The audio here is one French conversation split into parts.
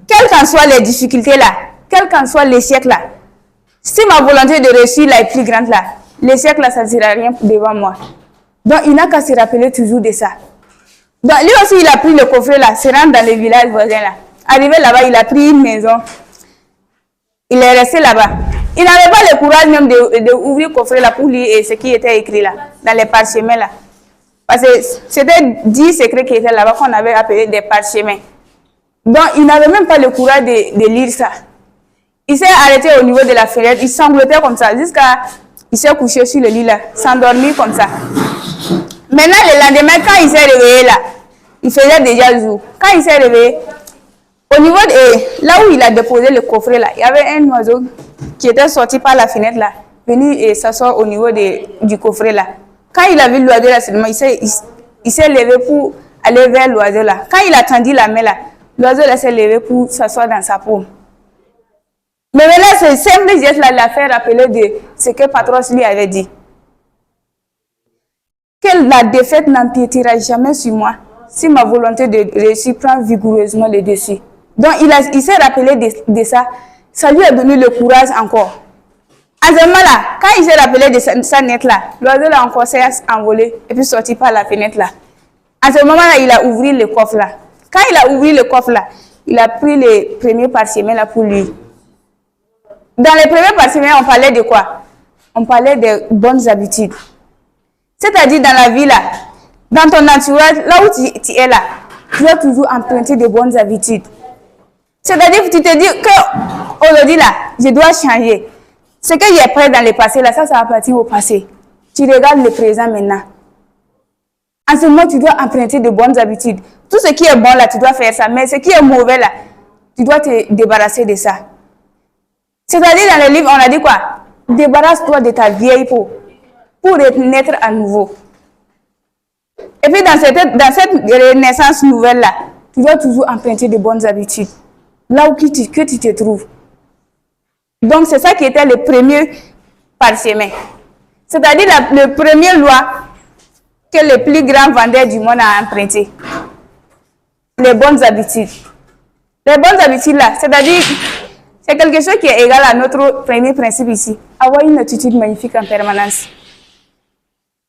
quelles qu'en soient les difficultés là, quel qu'en soit l'échec là, si ma volonté de réussir là est plus grande là, l'échec là, ça ne sera rien devant moi. Donc, il n'a qu'à se rappeler toujours de ça. Donc, lui aussi, il a pris le coffret là, se rend dans le village voisin là. Arrivé là-bas, il a pris une maison. Il est resté là-bas. Il n'avait pas le courage même d'ouvrir le coffret là pour lire ce qui était écrit là, dans les parchemins là. Parce que c'était 10 secrets qui étaient là-bas qu'on avait appelé des parchemins. Donc, il n'avait même pas le courage de lire ça. Il s'est arrêté au niveau de la fenêtre, il sanglotait comme ça, jusqu'à... Il s'est couché sur le lit là, s'endormir comme ça. Maintenant, le lendemain, quand il s'est réveillé là, il faisait déjà le jour. Quand il s'est réveillé, au niveau de... Là où il a déposé le coffret là, il y avait un oiseau qui était sorti par la fenêtre là, venu s'asseoir au niveau du coffret là. Quand il a vu l'oiseau là, seulement, il s'est levé pour aller vers l'oiseau là. Quand il a tendu la main là, l'oiseau là s'est levé pour s'asseoir dans sa paume. Mais maintenant, ce simple geste là l'a fait rappeler de ce que Patros lui avait dit. Que la défaite n'empiétira jamais sur moi si ma volonté de réussir prend vigoureusement le dessus. Donc il s'est rappelé de ça, ça lui a donné le courage encore. À ce moment-là, quand il s'est rappelé de sa net là, l'oiseau là encore s'est envolé et puis sorti par la fenêtre là. À ce moment-là, il a ouvert le coffre là. Quand il a ouvert le coffre là, il a pris les premiers parchemins là pour lui. Dans les premiers parchemins, on parlait de quoi? On parlait de bonnes habitudes. C'est-à-dire dans la vie là, dans ton entourage, là où tu es là, tu dois toujours emprunter de bonnes habitudes. C'est-à-dire que tu te dis qu'aujourd'hui là, je dois changer. Ce que j'ai pris dans le passé là, ça appartient au passé. Tu regardes le présent maintenant. En ce moment, tu dois emprunter de bonnes habitudes. Tout ce qui est bon là, tu dois faire ça. Mais ce qui est mauvais là, tu dois te débarrasser de ça. C'est-à-dire dans le livre, on a dit quoi? Débarrasse-toi de ta vieille peau pour renaître à nouveau. Et puis dans cette renaissance nouvelle là, tu dois toujours emprunter de bonnes habitudes. Là où que tu te trouves. Donc c'est ça qui était le premier parchemin. C'est-à-dire le premier loi que le plus grand vendeur du monde a emprunté. Les bonnes habitudes. Les bonnes habitudes là, c'est-à-dire... C'est quelque chose qui est égal à notre premier principe ici. Avoir une attitude magnifique en permanence.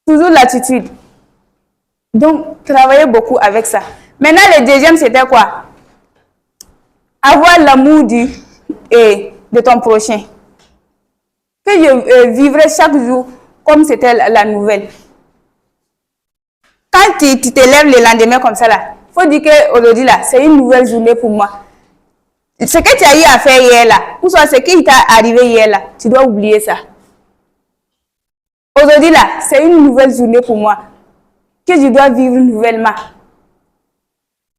Toujours l'attitude. Donc, travailler beaucoup avec ça. Maintenant, le deuxième, c'était quoi? Avoir l'amour de ton prochain. Que je vivrai chaque jour comme c'était la nouvelle. Quand tu te lèves le lendemain comme ça, il faut dire qu'aujourd'hui, c'est une nouvelle journée pour moi. Ce que tu as eu à faire hier là, ou soit ce qui t'est arrivé hier là, tu dois oublier ça. Aujourd'hui là, c'est une nouvelle journée pour moi, que je dois vivre nouvellement.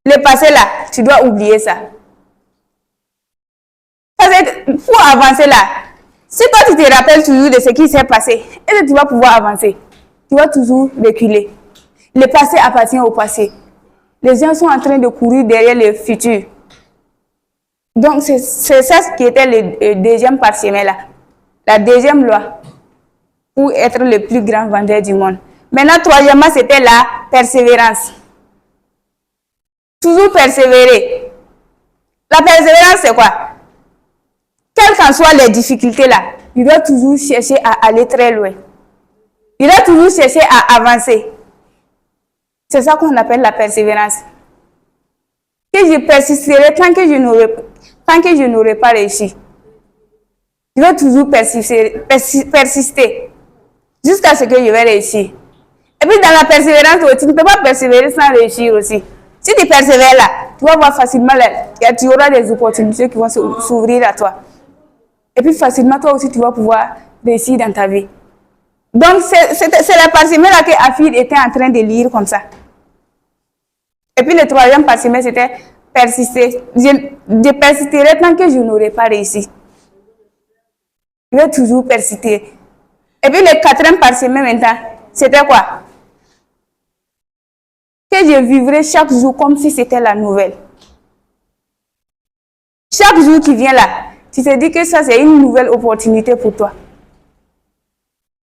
Le passé là, tu dois oublier ça. Parce que pour avancer là, si toi tu te rappelles toujours de ce qui s'est passé, est-ce que tu vas pouvoir avancer? Tu vas toujours reculer. Le passé appartient au passé. Les gens sont en train de courir derrière le futur. Donc, c'est ça ce qui était le deuxième parchemin là. La deuxième loi pour être le plus grand vendeur du monde. Maintenant, troisièmement, c'était la persévérance. Toujours persévérer. La persévérance, c'est quoi? Quelles qu'en soient les difficultés là, il doit toujours chercher à aller très loin. Il doit toujours chercher à avancer. C'est ça qu'on appelle la persévérance. Que je persisterai tant que je n'aurai pas réussi. Je vais toujours persister jusqu'à ce que je vais réussir. Et puis dans la persévérance, tu ne peux pas persévérer sans réussir aussi. Si tu persévères là, tu vas voir facilement, tu auras des opportunités qui vont s'ouvrir à toi. Et puis facilement, toi aussi, tu vas pouvoir réussir dans ta vie. Donc c'est la parchemin là que Afid était en train de lire comme ça. Et puis le troisième parchemin, c'était persister. Je persisterai tant que je n'aurai pas réussi. Je vais toujours persister. Et puis le quatrième parchemin maintenant, c'était quoi? Que je vivrai chaque jour comme si c'était la nouvelle. Chaque jour qui vient là, tu te dis que ça c'est une nouvelle opportunité pour toi.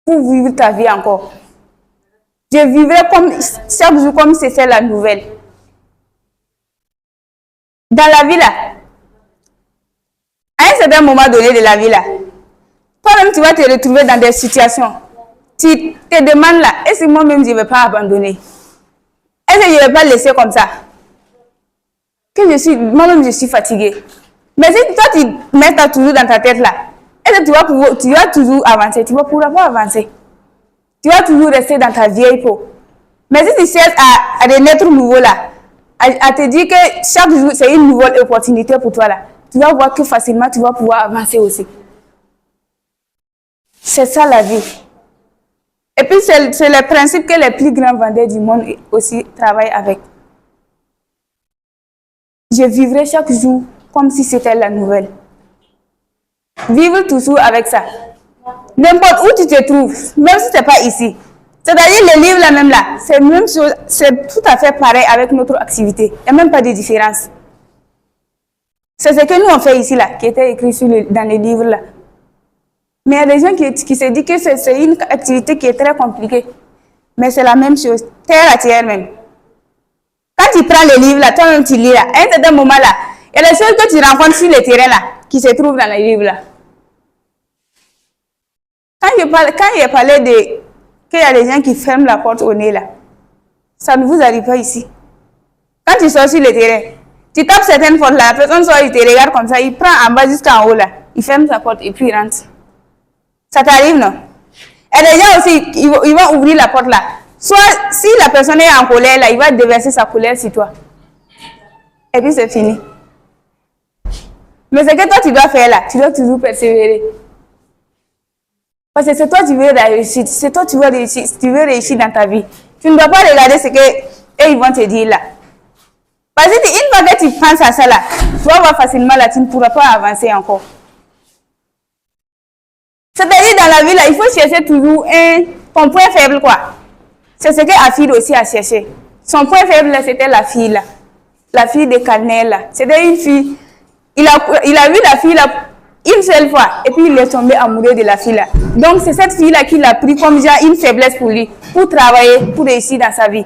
Pour vivre ta vie encore. Je vivrai chaque jour comme si c'était la nouvelle. Dans la vie là, un certain moment donné de la vie là, toi-même tu vas te retrouver dans des situations. Tu te demandes là, est-ce que moi-même je ne vais pas abandonner? Est-ce que je ne vais pas laisser comme ça? Que moi-même je suis fatiguée. Mais si toi tu mets ça toujours dans ta tête là, est-ce que tu vas toujours avancer? Tu ne vas pas avancer. Tu vas toujours rester dans ta vieille peau. Mais si tu cherches à renaître nouveau là, à te dire que chaque jour c'est une nouvelle opportunité pour toi là, tu vas voir que facilement tu vas pouvoir avancer aussi. C'est ça la vie. Et puis c'est le principe que les plus grands vendeurs du monde aussi travaillent avec. Je vivrai chaque jour comme si c'était la nouvelle. Vivre toujours avec ça. N'importe où tu te trouves, même si ce n'est pas ici. C'est-à-dire le livre là même là, c'est même chose, c'est tout à fait pareil avec notre activité. Il n'y a même pas de différence. C'est ce que nous on fait ici là, qui était écrit dans les livres là. Mais il y a des gens qui se disent que c'est une activité qui est très compliquée. Mais c'est la même chose, terre à terre même. Quand tu prends le livre là, toi-même tu lis là, à un certain moment là, il y a des choses que tu rencontres sur le terrain là, qui se trouvent dans les livres là. Quand il parlait qu'il y a des gens qui ferment la porte au nez là, ça ne vous arrive pas ici. Quand tu sors sur le terrain, tu tapes certaines portes là, la personne sort, il te regarde comme ça, il prend en bas jusqu'en haut là, il ferme sa porte et puis il rentre. Ça t'arrive non? Et les gens aussi, ils vont ouvrir la porte là. Soit si la personne est en colère là, il va déverser sa colère sur toi. Et puis c'est fini. Mais ce que toi tu dois faire là, tu dois toujours persévérer. Parce que c'est toi qui veux réussir, c'est toi qui tu veux réussir dans ta vie. Tu ne dois pas regarder ce que ils vont te dire là. Parce que une fois que tu penses à ça là, tu vas voir facilement là, tu ne pourras pas avancer encore. C'est-à-dire dans la vie là, il faut chercher toujours ton point faible quoi. C'est ce que Afid aussi a cherché. Son point faible là, c'était la fille là. La fille de Canel là. C'était une fille. Il a vu la fille là une seule fois et puis il est tombé amoureux de la fille là. Donc c'est cette fille là qui l'a pris comme déjà une faiblesse pour lui, pour travailler, pour réussir dans sa vie.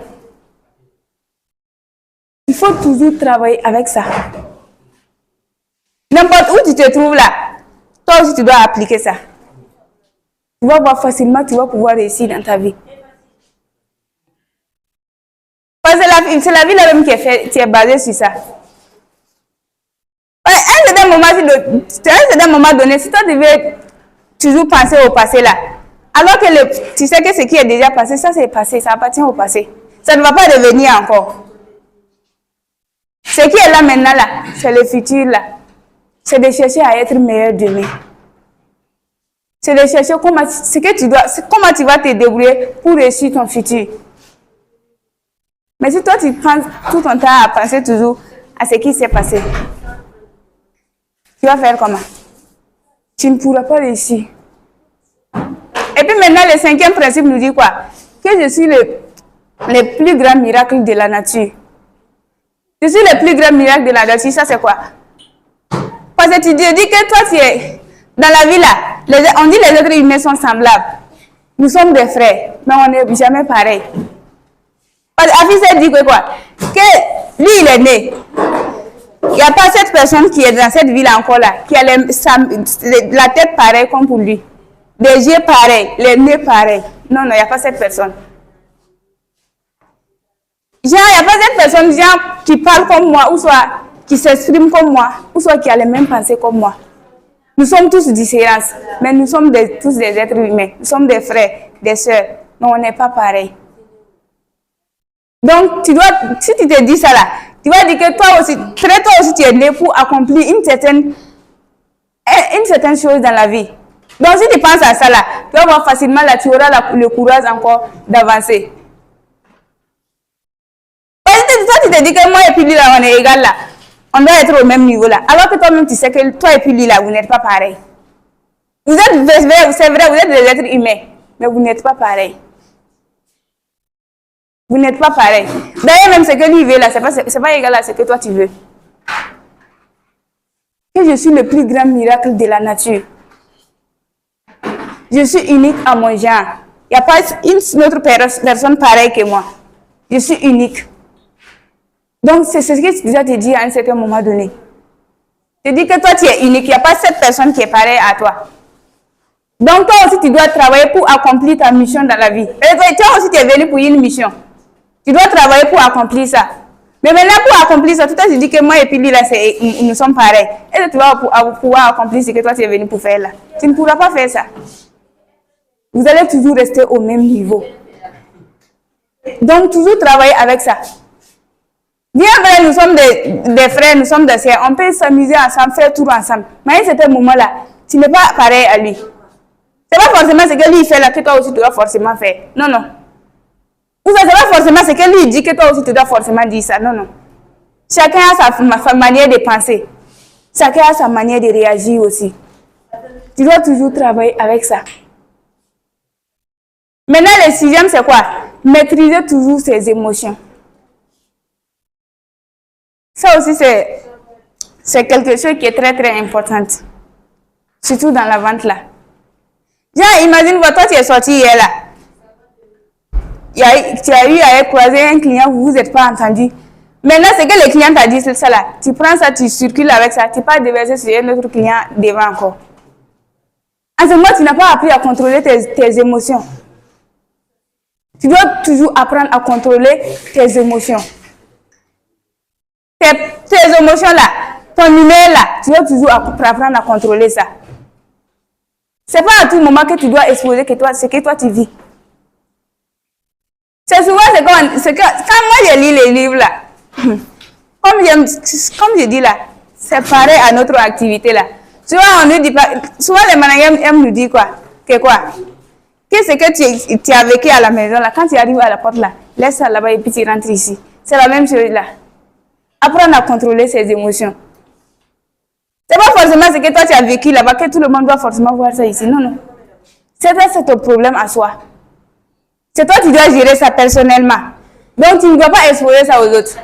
Il faut toujours travailler avec ça. N'importe où tu te trouves là, toi aussi tu dois appliquer ça. Tu vas voir facilement, tu vas pouvoir réussir dans ta vie. Parce que c'est la vie là même qui est basée sur ça. À un certain moment donné, si toi devais toujours penser au passé là, alors que tu sais que ce qui est déjà passé, ça c'est passé, ça appartient au passé. Ça ne va pas revenir encore. Ce qui est là maintenant là, c'est le futur là. C'est de chercher à être meilleur demain. C'est de chercher comment tu vas te débrouiller pour réussir ton futur. Mais si toi tu prends tout ton temps à penser toujours à ce qui s'est passé, tu vas faire comment? Tu ne pourras pas réussir. Et puis maintenant, le cinquième principe nous dit quoi? Que je suis le plus grand miracle de la nature. Je suis le plus grand miracle de la nature, ça c'est quoi? Parce que tu te dis que toi, tu es dans la vie là, on dit les êtres humains sont semblables. Nous sommes des frères, mais on n'est jamais pareil. Parce que Afid dit que quoi? Que lui, il est né. Il n'y a pas cette personne qui est dans cette ville encore là, qui a la tête pareille comme pour lui. Les yeux pareils, les nez pareils. Non, il n'y a pas cette personne. Genre, il n'y a pas cette personne genre, qui parle comme moi, ou soit qui s'exprime comme moi, ou soit qui a les mêmes pensées comme moi. Nous sommes tous différents, mais nous sommes tous des êtres humains. Nous sommes des frères, des sœurs, mais on n'est pas pareil. Donc, si tu te dis ça là, tu vas dire que toi aussi tu es né pour accomplir une certaine chose dans la vie. Donc, si tu penses à ça là, tu vas voir facilement là, tu auras le courage encore d'avancer. Parce que toi, tu te dis que moi et puis lui là, on est égal là. On doit être au même niveau là. Alors que toi-même, tu sais que toi et puis lui là, vous n'êtes pas pareil. C'est vrai, vous êtes des êtres humains, mais vous n'êtes pas pareil. Vous n'êtes pas pareil. D'ailleurs, même ce que lui veut là, c'est pas égal à ce que toi tu veux. Que je suis le plus grand miracle de la nature. Je suis unique à mon genre. Il n'y a pas une autre personne pareille que moi. Je suis unique. Donc, c'est ce que tu dois te dire à un certain moment donné. te dis que toi tu es unique, il n'y a pas cette personne qui est pareille à toi. Donc toi aussi tu dois travailler pour accomplir ta mission dans la vie. Et toi aussi tu es venu pour une mission. Tu dois travailler pour accomplir ça. Mais maintenant pour accomplir ça, tout à l'heure tu dis que moi et puis lui là, nous sommes pareils. Et tu vas pouvoir accomplir ce que toi tu es venu pour faire là. Tu ne pourras pas faire ça. Vous allez toujours rester au même niveau. Donc toujours travailler avec ça. Bien vrai, nous sommes des frères, nous sommes des sœurs. On peut s'amuser ensemble, faire tout ensemble. Mais à un certain moment-là, tu n'es pas pareil à lui. Ce n'est pas forcément ce que lui fait là que toi aussi tu dois forcément faire. Non, non. Ou ça, ce n'est pas forcément ce que lui dit que toi aussi tu dois forcément dire ça. Non, non. Chacun a sa manière de penser. Chacun a sa manière de réagir aussi. Tu dois toujours travailler avec ça. Maintenant, le sixième, c'est quoi? Maîtriser toujours ses émotions. Ça aussi, c'est quelque chose qui est très, très important. Surtout dans la vente, là. Genre, imagine, toi, tu es sorti hier, là. Tu as eu à croiser un client, vous vous êtes pas entendu. Maintenant, c'est que le client t'a dit ça, là. Tu prends ça, tu circules avec ça. Tu pars déverser sur un autre client devant encore. En ce moment, tu n'as pas appris à contrôler tes émotions. Tu dois toujours apprendre à contrôler tes émotions. Tes émotions là, ton humeur là, tu dois toujours apprendre à contrôler ça. C'est pas à tout moment que tu dois exposer ce que toi tu vis. C'est souvent quand moi je lis les livres là, comme je dis là, c'est pareil à notre activité là. Souvent on nous dit pas, souvent les managers aiment nous dire quoi? Qu'est-ce que tu as vécu à la maison là, quand tu arrives à la porte là, laisse ça là-bas et puis tu rentres ici. C'est la même chose là. Apprendre à contrôler ses émotions. C'est pas forcément ce que toi tu as vécu là-bas que tout le monde doit forcément voir ça ici. Non, non. C'est ton problème à soi. C'est toi qui dois gérer ça personnellement. Donc tu ne dois pas exposer ça aux autres.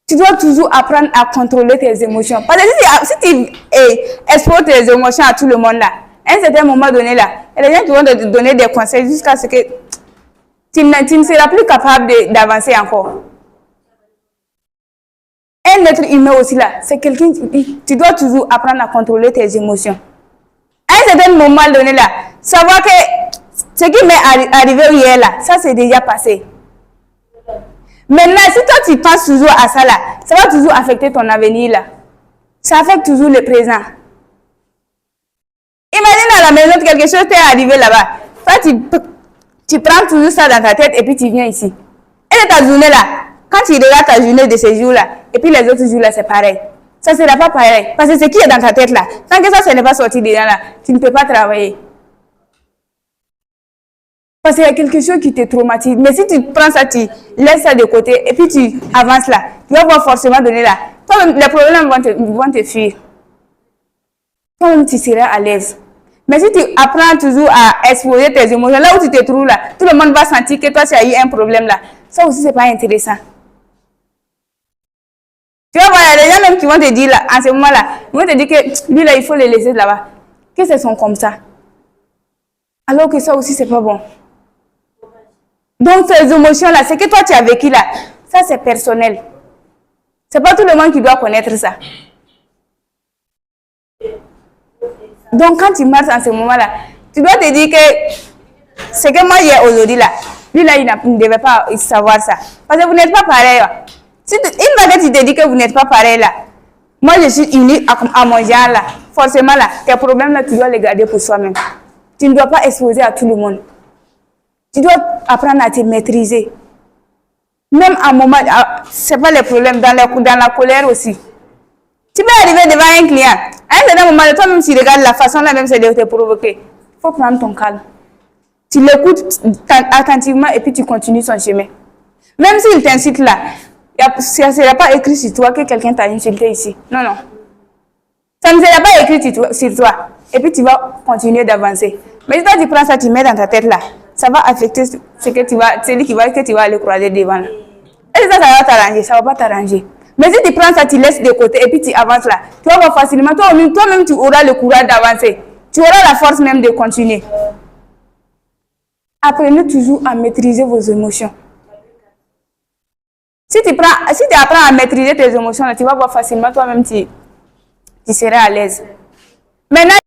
Tu dois toujours apprendre à contrôler tes émotions. Parce que si tu exposes tes émotions à tout le monde là, à un certain moment donné là, il y a des gens qui vont te donner des conseils jusqu'à ce que tu ne seras plus capable d'avancer encore. Un être humain aussi là, c'est quelqu'un qui tu dois toujours apprendre à contrôler tes émotions. À un certain moment donné là, savoir que ce qui m'est arrivé hier là, ça c'est déjà passé. Maintenant, si toi tu penses toujours à ça là, ça va toujours affecter ton avenir là. Ça affecte toujours le présent. Imagine à la maison quelque chose t'est arrivé là-bas. Toi tu prends toujours ça dans ta tête et puis tu viens ici. Et ta journée là, quand tu regardes ta journée de ces jours là, et puis les autres jours là, c'est pareil. Ça ne sera pas pareil. Parce que ce qui est dans ta tête là, tant que ça n'est pas sorti dedans là, tu ne peux pas travailler. Parce qu'il y a quelque chose qui te traumatise. Mais si tu prends ça, tu laisses ça de côté et puis tu avances là, tu vas voir forcément donner là. Toi-même, les problèmes vont te fuir. Toi-même, tu seras à l'aise. Mais si tu apprends toujours à exposer tes émotions, là où tu te trouves là, tout le monde va sentir que toi, tu as eu un problème là. Ça aussi, ce n'est pas intéressant. Tu vas voir, il y a des gens même qui vont te dire là, en ce moment là, ils vont te dire que lui là, il faut le laisser là-bas. Que ce sont comme ça. Alors que ça aussi, c'est pas bon. Donc, ces émotions-là, ce que toi, tu as vécu là, ça, c'est personnel. C'est pas tout le monde qui doit connaître ça. Donc, quand tu marches en ce moment-là, tu dois te dire que ce que moi j'ai aujourd'hui là, lui là, il ne devait pas savoir ça. Parce que vous n'êtes pas pareil. Si une fois que tu te dis que vous n'êtes pas pareil là, moi je suis unie à mon genre là, forcément là, tes problèmes là, tu dois les garder pour soi-même. Tu ne dois pas exposer à tout le monde. Tu dois apprendre à te maîtriser. Même à un moment, ce n'est pas les problèmes, dans la colère aussi. Tu peux arriver devant un client, à un certain moment, toi-même tu regardes la façon là même c'est de te provoquer. Il faut prendre ton calme. Tu l'écoutes attentivement et puis tu continues son chemin. Même s'il t'incite là, ça ne sera pas écrit sur toi que quelqu'un t'a insulté ici. Non, non. Ça ne sera pas écrit sur toi. Et puis tu vas continuer d'avancer. Mais si toi tu prends ça, tu mets dans ta tête là, ça va affecter celui que tu vas aller croiser devant là. Et ça va t'arranger, ça ne va pas t'arranger. Mais si tu prends ça, tu laisses de côté et puis tu avances là, tu vas voir facilement, toi-même tu auras le courage d'avancer. Tu auras la force même de continuer. Apprenez toujours à maîtriser vos émotions. Si tu apprends à maîtriser tes émotions, tu vas voir facilement toi-même, tu seras à l'aise. Maintenant,